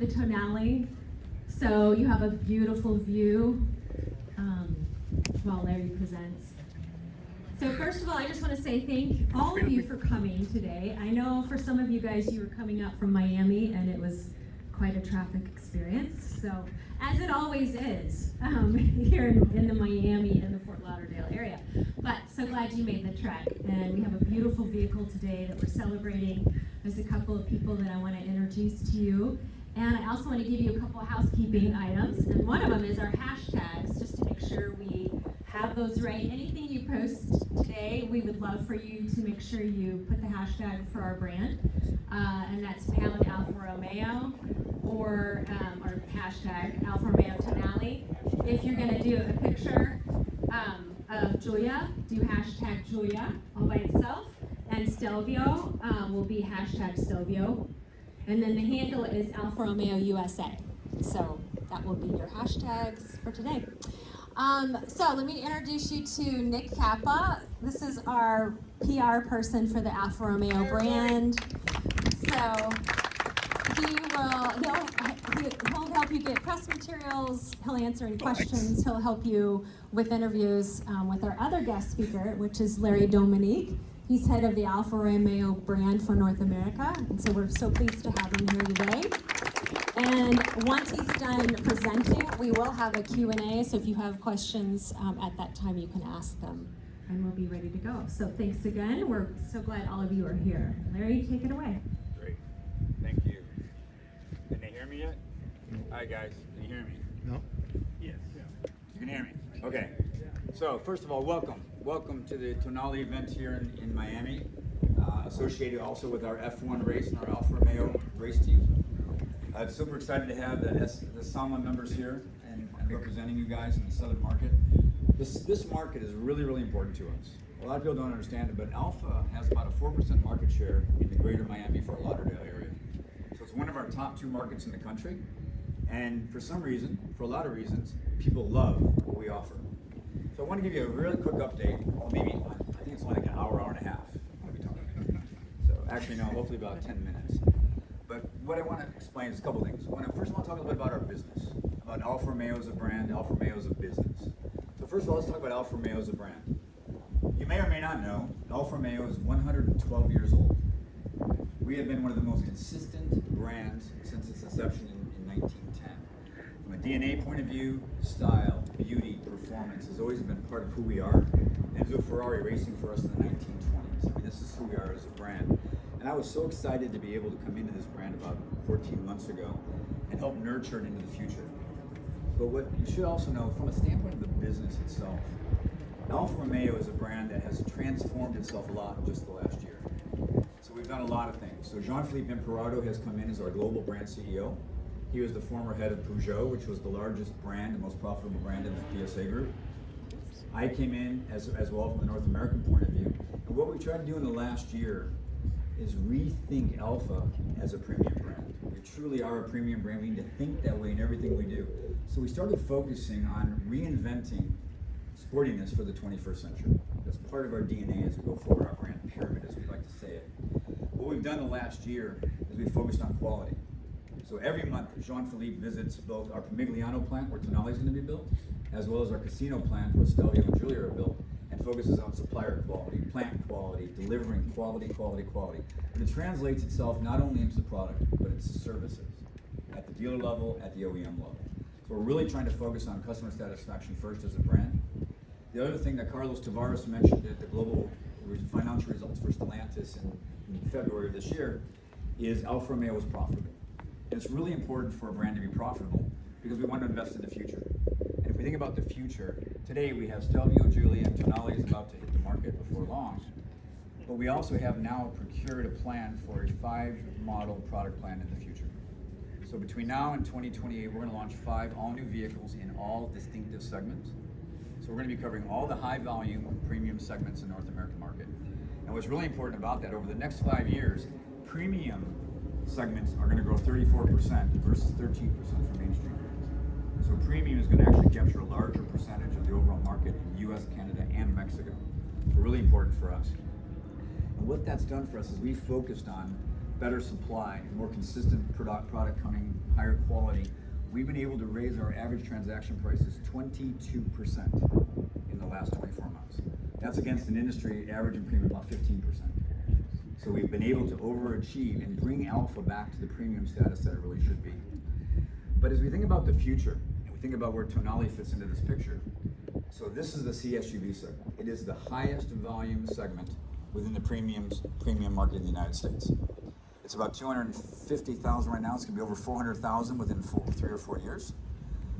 the Tonale, so you have a beautiful view while Larry presents. So first of all, I just want to say thank all of you for coming today. I know for some of you guys, you were coming up from Miami, and it was quite a traffic experience. So, as it always is here in the Miami and the Fort Lauderdale area. But so glad you made the trek. And we have a beautiful vehicle today that we're celebrating. There's a couple of people that I want to introduce to you. And I also want to give you a couple of housekeeping items. And one of them is our hashtags, just to make sure we have those right. Anything you post today, we would love for you to make sure you put the hashtag for our brand. And that's pound Alfa Romeo or hashtag Alfa RomeoTonale. If you're going to do a picture of Julia, do hashtag Julia all by itself. And Stelvio will be hashtag Stelvio. And then the handle is Alfa Romeo USA. So that will be your hashtags for today. So let me introduce you to Nick Kappa. This is our PR person for the Alfa Romeo brand. So he'll help you get press materials, he'll answer any questions, he'll help you with interviews with our other guest speaker, which is Larry Dominique. He's head of the Alfa Romeo brand for North America, and so we're so pleased to have him here today. And once he's done presenting, we will have a Q&A, so if you have questions at that time, you can ask them, and we'll be ready to go. So thanks again. We're so glad all of you are here. Larry, take it away. Great. Thank you. Can they hear me yet? Hi, guys. Can you hear me? No. Yes. You can hear me? Okay. So, first of all, welcome. Welcome to the Tonale event here in Miami, associated also with our F1 race and our Alfa Romeo race team. I'm super excited to have the SAMA members here and representing you guys in the southern market. This market is really, really important to us. A lot of people don't understand it, but Alfa has about a 4% market share in the greater Miami, Fort Lauderdale area. So it's one of our top 2 markets in the country. And for some reason, for a lot of reasons, people love what we offer. So I want to give you a really quick update. Well, maybe, I think it's only like an hour and a half I'll be talking. So actually, no, hopefully about 10 minutes. But what I want to explain is a couple things. First, I want to talk a little bit about our business, about Alfa Romeo as a brand, Alfa Romeo as a business. So first of all, let's talk about Alfa Romeo as a brand. You may or may not know, Alfa Romeo is 112 years old. We have been one of the most consistent brands since its inception in 1910. From a DNA point of view, style, beauty, performance has always been part of who we are. Enzo Ferrari racing for us in the 1920s. I mean, this is who we are as a brand. And I was so excited to be able to come into this brand about 14 months ago and help nurture it into the future. But what you should also know, from a standpoint of the business itself, Alfa Romeo is a brand that has transformed itself a lot in just the last year. So we've done a lot of things. So Jean-Philippe Imperato has come in as our global brand CEO. He was the former head of Peugeot, which was the largest brand, the most profitable brand in the PSA group. I came in as well from the North American point of view. And what we tried to do in the last year is rethink Alfa as a premium brand. We truly are a premium brand. We need to think that way in everything we do. So we started focusing on reinventing sportiness for the 21st century. That's part of our DNA as we go forward, our brand pyramid, as we like to say it. What we've done the last year is we've focused on quality. So every month, Jean-Philippe visits both our Pamigliano plant, where Tonale is going to be built, as well as our Casino plant, where Stelvio and Julia are built, and focuses on supplier quality, plant quality, delivering quality, quality, quality. And it translates itself not only into the product, but into services, at the dealer level, at the OEM level. So we're really trying to focus on customer satisfaction first as a brand. The other thing that Carlos Tavares mentioned at the global financial results for Stellantis in February of this year is Alfa Romeo is profitable. And it's really important for a brand to be profitable because we want to invest in the future. And if we think about the future, today we have Stelvio, Julia, and Tonale is about to hit the market before long. But we also have now procured a plan for a 5-model product plan in the future. So between now and 2028, we're going to launch 5 all-new vehicles in all distinctive segments. So we're going to be covering all the high-volume premium segments in the North American market. And what's really important about that, over the next 5 years, premium segments are going to grow 34% versus 13% for mainstream brands. So premium is going to actually capture a larger percentage of the overall market in the US, Canada, and Mexico. So really important for us. And what that's done for us is we focused on better supply, more consistent product coming, higher quality, we've been able to raise our average transaction prices 22% in the last 24 months. That's against an industry average in premium about 15%. So we've been able to overachieve and bring Alfa back to the premium status that it really should be. But as we think about the future, and we think about where Tonale fits into this picture, so this is the CSUV segment. It is the highest volume segment within the premium market in the United States. It's about 250,000 right now. It's going to be over 400,000 within 3 or 4 years.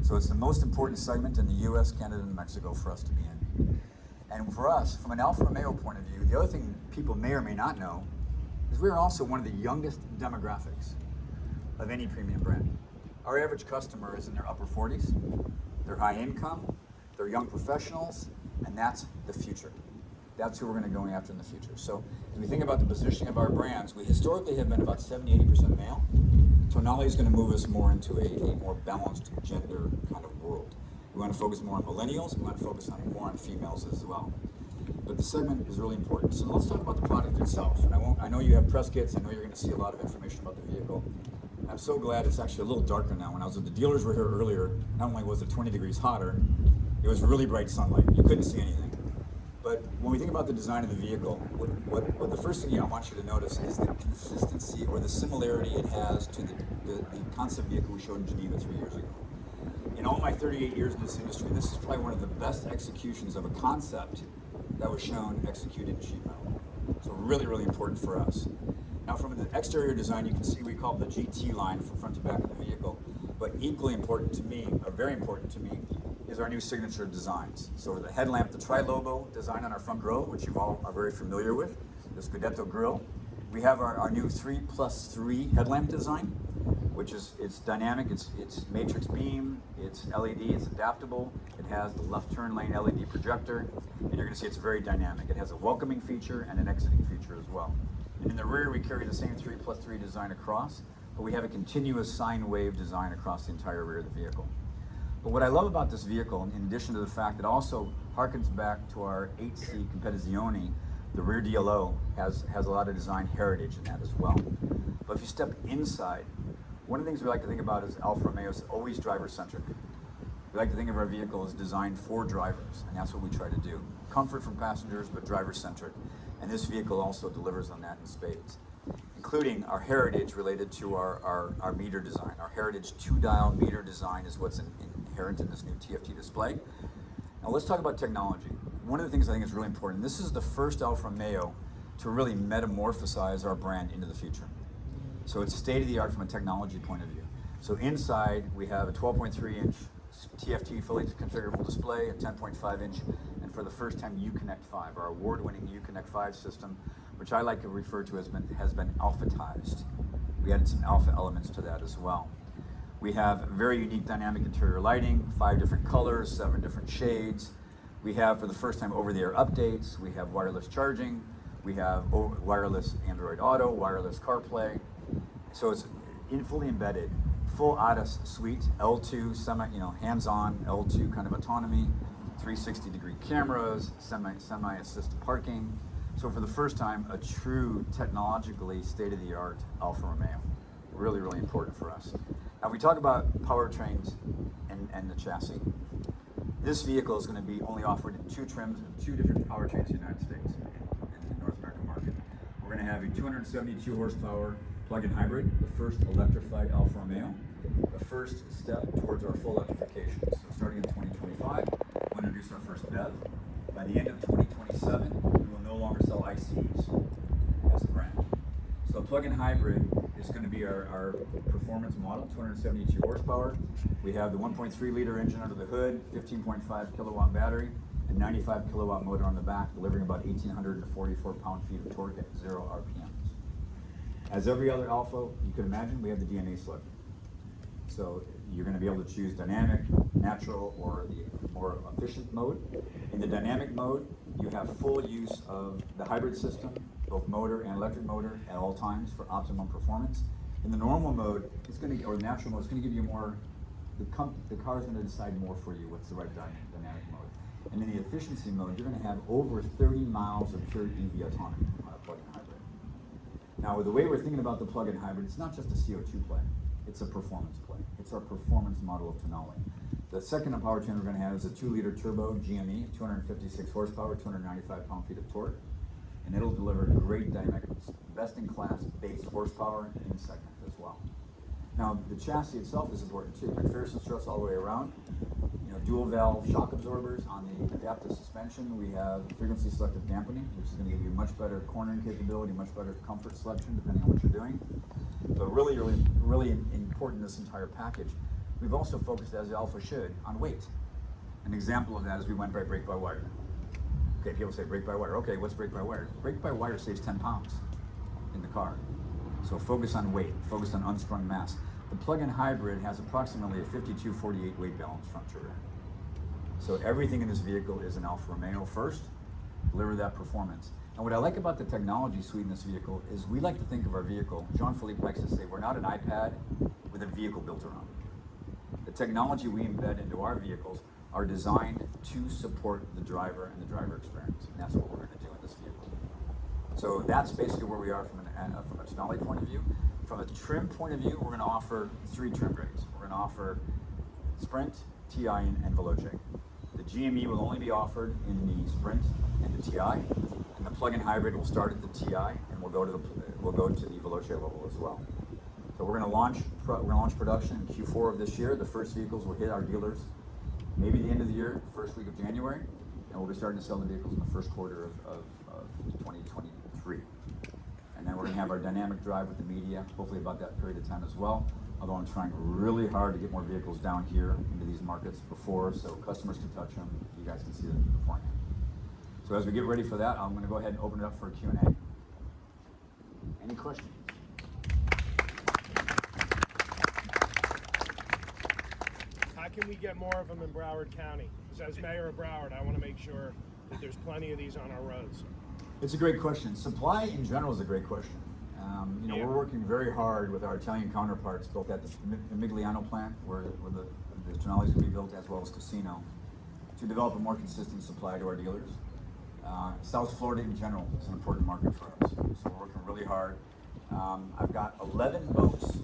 So it's the most important segment in the US, Canada, and Mexico for us to be in. And for us, from an Alfa Romeo point of view, the other thing people may or may not know is we're also one of the youngest demographics of any premium brand. Our average customer is in their upper 40s. They're high income, they're young professionals, and that's the future. That's who we're going to go after in the future. So as we think about the positioning of our brands, we historically have been about 70-80% male. Tonale is going to move us more into a more balanced gender kind of world. We want to focus more on millennials. We want to focus more on females as well. But the segment is really important. So let's talk about the product itself. And I know you have press kits. I know you're going to see a lot of information about the vehicle. I'm so glad it's actually a little darker now. When I was at the dealers were here earlier, not only was it 20 degrees hotter, it was really bright sunlight. You couldn't see anything. But when we think about the design of the vehicle, what the first thing I want you to notice is the consistency or the similarity it has to the concept vehicle we showed in Geneva 3 years ago. In all my 38 years in this industry, this is probably one of the best executions of a concept that was shown executed in sheet metal. So really, really important for us. Now from the exterior design, you can see we call it the GT line from front to back of the vehicle. But equally important to me, or very important to me, is our new signature designs. So the headlamp, the tri-lobo design on our front grille, which you all are very familiar with, the Scudetto grille. We have our new 3+3 headlamp design, which is, it's dynamic, it's matrix beam, it's LED, it's adaptable, it has the left turn lane LED projector, and you're gonna see it's very dynamic. It has a welcoming feature and an exiting feature as well. And in the rear, we carry the same 3+3 design across, but we have a continuous sine wave design across the entire rear of the vehicle. But what I love about this vehicle, in addition to the fact that it also harkens back to our 8C Competizione, the rear DLO has a lot of design heritage in that as well. But if you step inside, one of the things we like to think about is Alfa Romeo is always driver-centric. We like to think of our vehicle as designed for drivers, and that's what we try to do. Comfort for passengers, but driver-centric. And this vehicle also delivers on that in spades, including our heritage related to our meter design. Our heritage 2-dial meter design is what's inherent in this new TFT display. Now let's talk about technology. One of the things I think is really important, this is the first Alfa Romeo to really metamorphosize our brand into the future. So it's state-of-the-art from a technology point of view. So inside we have a 12.3-inch TFT fully configurable display, a 10.5-inch, and for the first time Uconnect 5, our award-winning Uconnect 5 system, which I like to refer to as has been alphatized. We added some alpha elements to that as well. We have very unique dynamic interior lighting, 5 different colors, 7 different shades. We have, for the first time, over-the-air updates. We have wireless charging. We have wireless Android Auto, wireless CarPlay. So it's fully embedded, full ADAS suite, L2, hands-on L2 kind of autonomy, 360-degree cameras, semi-assisted parking. So for the first time, a true technologically state-of-the-art Alfa Romeo. Really, really important for us. Now we talk about powertrains and the chassis. This vehicle is going to be only offered in 2 trims and 2 different powertrains in the United States and the North American market. We're going to have a 272 horsepower plug-in hybrid, the first electrified Alfa Romeo, the first step towards our full electrification. So starting in 2025, we'll introduce our first BEV. By the end of 2027, we will no longer sell ICEs as a brand. So a plug-in hybrid is going to be our performance model, 272 horsepower. We have the 1.3-liter engine under the hood, 15.5 kilowatt battery, and 95 kilowatt motor on the back, delivering about 1,844 pound-feet of torque at 0 RPMs. As every other Alfa you can imagine, we have the DNA slug. So you're going to be able to choose dynamic, natural, or the more efficient mode. In the dynamic mode, you have full use of the hybrid system, both motor and electric motor at all times for optimum performance. In the normal mode, or natural mode, it's going to give you more, the car is going to decide more for you what's the right dynamic mode. And in the efficiency mode, you're going to have over 30 miles of pure EV autonomy on a plug-in hybrid. Now, the way we're thinking about the plug-in hybrid, it's not just a CO2 play, it's a performance play. It's our performance model of Tonale. The second powertrain we're going to have is a 2-liter turbo GME, 256 horsepower, 295 pound-feet of torque, and it'll deliver great dynamics, best-in-class base horsepower in segment as well. Now, the chassis itself is important too. McPherson struts all the way around. You know, dual valve shock absorbers on the adaptive suspension. We have frequency selective dampening, which is going to give you much better cornering capability, much better comfort selection depending on what you're doing. But really important in this entire package. We've also focused, as the Alfa should, on weight. An example of that is we went by brake-by-wire. Okay, people say brake-by-wire. Okay, what's brake-by-wire? Brake-by-wire saves 10 pounds in the car. So focus on weight, focus on unsprung mass. The plug-in hybrid has approximately a 52-48 weight balance front to rear. So everything in this vehicle is an Alfa Romeo first, deliver that performance. And what I like about the technology suite in this vehicle is we like to think of our vehicle, Jean-Philippe likes to say, we're not an iPad with a vehicle built around it. The technology we embed into our vehicles are designed to support the driver and the driver experience. And that's what we're going to do in this vehicle. So that's basically where we are from a Tonale point of view. From a trim point of view, we're going to offer 3 trim grades. We're going to offer Sprint, TI, and Veloce. The GME will only be offered in the Sprint and the TI, and the plug-in hybrid will start at the TI, and we'll go to the Veloce level as well. So we're going to launch production in Q4 of this year. The first vehicles will hit our dealers maybe the end of the year, first week of January, and we'll be starting to sell the vehicles in the first quarter of 2023. And then we're going to have our dynamic drive with the media, hopefully about that period of time as well. Although I'm trying really hard to get more vehicles down here into these markets before, so customers can touch them, you guys can see them beforehand. So as we get ready for that, I'm going to go ahead and open it up for a Q&A. Any questions? How can we get more of them in Broward County? Because as mayor of Broward, I want to make sure that there's plenty of these on our roads. It's a great question. Supply in general is a great question. We're working very hard with our Italian counterparts, both at the Migliano plant, where the Tonale is going to be built, as well as Casino, to develop a more consistent supply to our dealers. South Florida in general is an important market for us, so we're working really hard. I've got 11 boats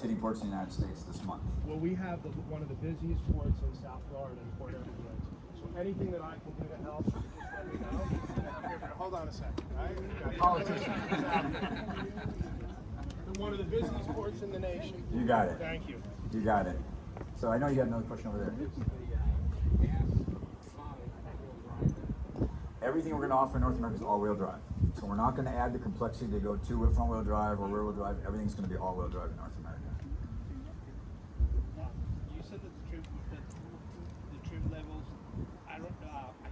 hitting ports in the United States this month. Well, we have one of the busiest ports in South Florida in Port Everglades. So anything that I can do to help, just let me know. Here, hold on a second. Politician. One of the busiest ports in the nation. You got it. Thank you. You got it. So I know you got another question over there. Everything we're going to offer in North America is all-wheel drive. So we're not going to add the complexity to go to front-wheel drive or rear-wheel drive. Everything's going to be all-wheel drive in North America. You said that the trim levels, I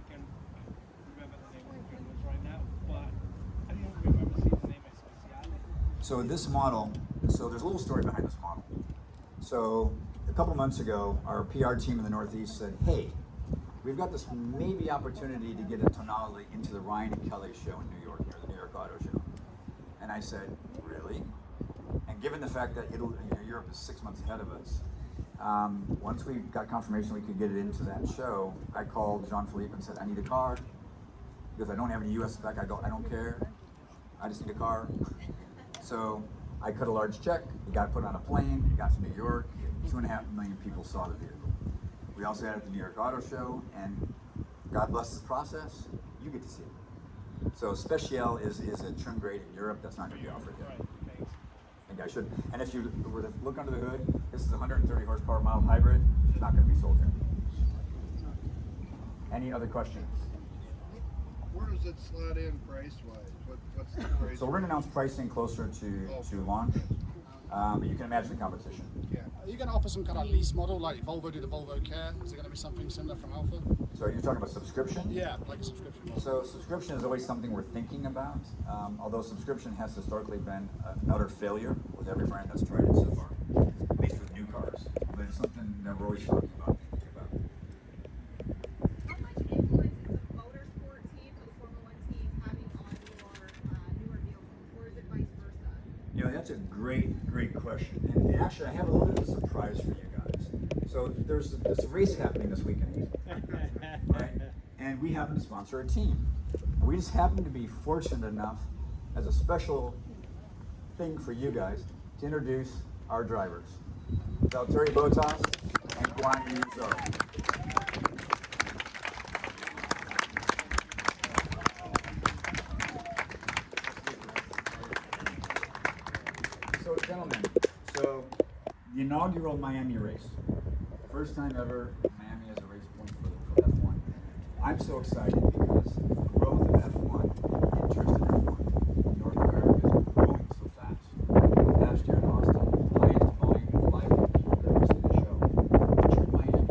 can remember the name of the trim levels right now, but I don't remember seeing the name Especiale. So this model, there's a little story behind this model. So a couple months ago, our PR team in the Northeast said, hey, we've got this maybe opportunity to get a Tonale into the Ryan and Kelly show in New York, or the New York Auto Show. And I said, really? And given the fact that Europe is 6 months ahead of us, once we got confirmation we could get it into that show, I called Jean-Philippe and said, I need a car. Because I don't have any US spec, I don't care. I just need a car. So I cut a large check, it got put on a plane, it got to New York, 2.5 million people saw the vehicle. We also had it at the New York Auto Show, and God bless this process, you get to see it. So Speciale is a trim grade in Europe that's not going to be offered yet. Right, thanks. I think I should. And if you were to look under the hood, this is a 130 horsepower mild hybrid. It's not going to be sold here. Any other questions? Where does it slot in price-wise? What's the price? So we're going to announce pricing closer to launch, but you can imagine the competition. Yeah. Are you going to offer some kind of lease model like Volvo did the Volvo Care? Is it going to be something similar from Alfa? So you're talking about subscription? Yeah, like a subscription model. So subscription is always something we're thinking about, although subscription has historically been an utter failure with every brand that's tried it so far, at least with new cars. But it's something that we're always talking about, thinking about. How much influence is the motorsport teams or the Formula One teams having on your newer vehicles, or is it vice versa? You know, that's a great question. And actually, I have a little bit of a surprise for you guys. So there's this race happening this weekend, right? And we happen to sponsor a team. We just happen to be fortunate enough as a special thing for you guys to introduce our drivers, Valtteri, Bottas, and Guanyu, Zhou. So, gentlemen, the inaugural Miami race, first time ever Miami has a race point for F1. I'm so excited because the growth of F1, interest in F1 in North America is growing so fast. Last year in Austin, highest volume of live people that ever seen the show. But you're in Miami.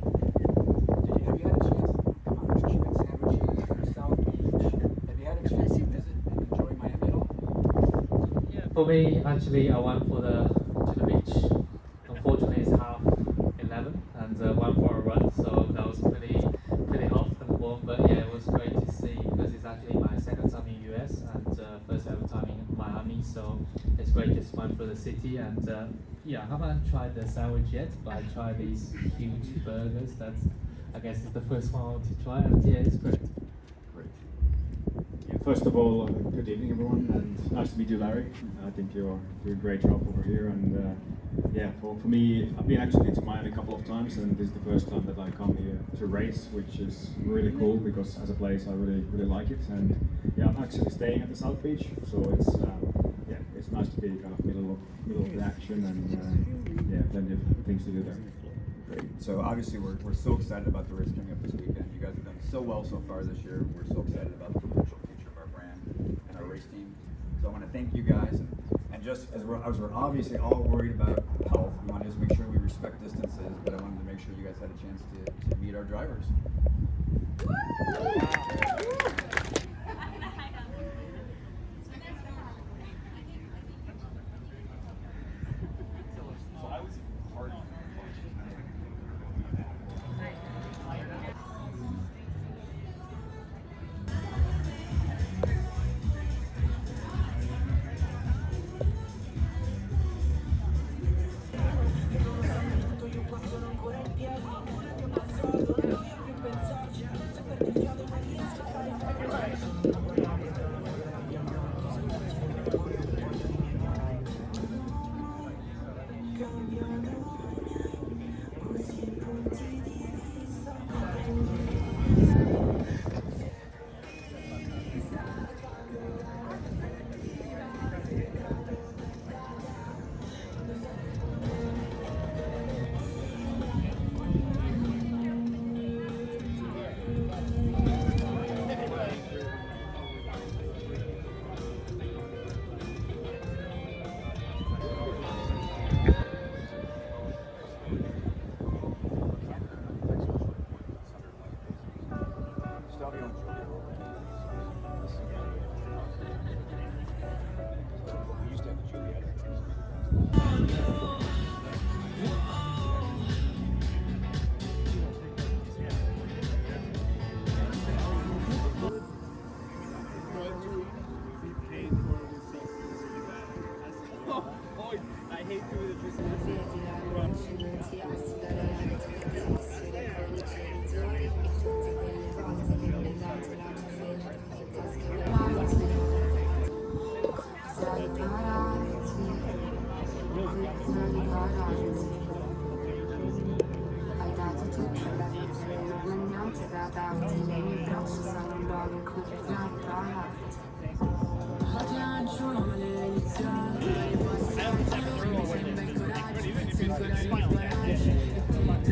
Have you had a chance to come out to chicken sandwiches or South Beach? Have you had a chance to visit and enjoy Miami at all? For me, actually, I went to the beach. Unfortunately, it's 11:30 and went for a run, so that was pretty hot and warm. But yeah, it was great to see because it's actually my second time in US and first ever time in Miami. So it's great just went through the city and yeah, I haven't tried the sandwich yet, but I tried these huge burgers. I guess it's the first one I want to try, and yeah, it's great. First of all, good evening everyone, and nice to meet you, Larry. I think you're doing a great job over here, and yeah, for me, I've been actually to Miami a couple of times, and this is the first time that I come here to race, which is really cool because as a place I really like it. And yeah, I'm actually staying at the South Beach, so it's yeah, it's nice to be kind of middle of the action, and yeah, plenty of things to do there. Great. So obviously we're so excited about the race coming up this weekend. You guys have done so well so far this year. We're so excited about the potential future of our brand and our race team. So I want to thank you guys, and just as we're obviously all worried about health, we want to just make sure we respect distances, but I wanted to make sure you guys had a chance to meet our drivers.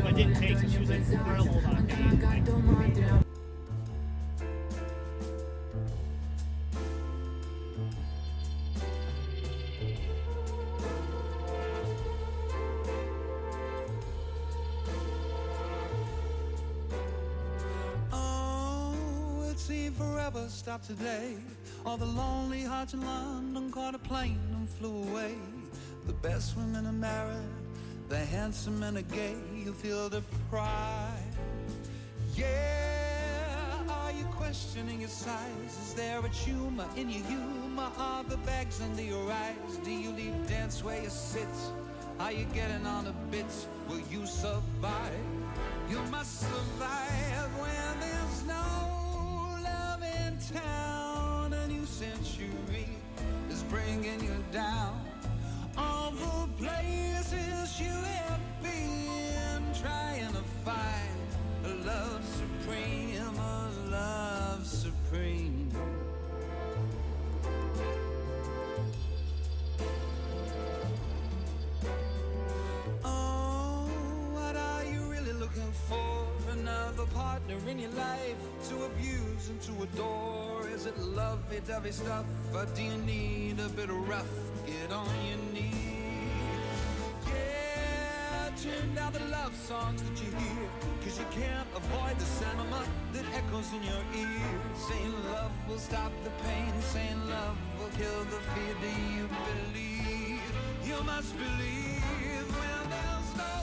I didn't taste it. She was like, "Girl, hold on." Forever stopped today. All the lonely hearts in London caught a plane and flew away. The best women are married, the handsome men are gay. You feel the pride. Yeah, are you questioning your size? Is there a tumor in your humor? Are the bags under your eyes? Do you leave dance where you sit? Are you getting on a bit? Will you survive? You must survive when there's no town. A new century supreme. Oh, what are you really looking for? Another partner in your life to abuse and to adore? Is it lovey-dovey stuff, or do you need a bit of rough? Get on your knees. Yeah, turn down the love songs that you hear, 'cause you can't avoid the sentiment that echoes in your ears. Saying love will stop the pain, saying love will kill the fear. Do you believe? You must believe. When there's no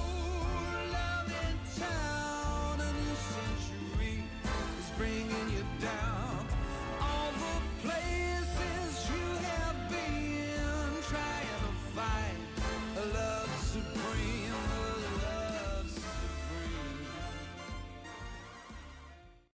love in town, a new century is bringing you down.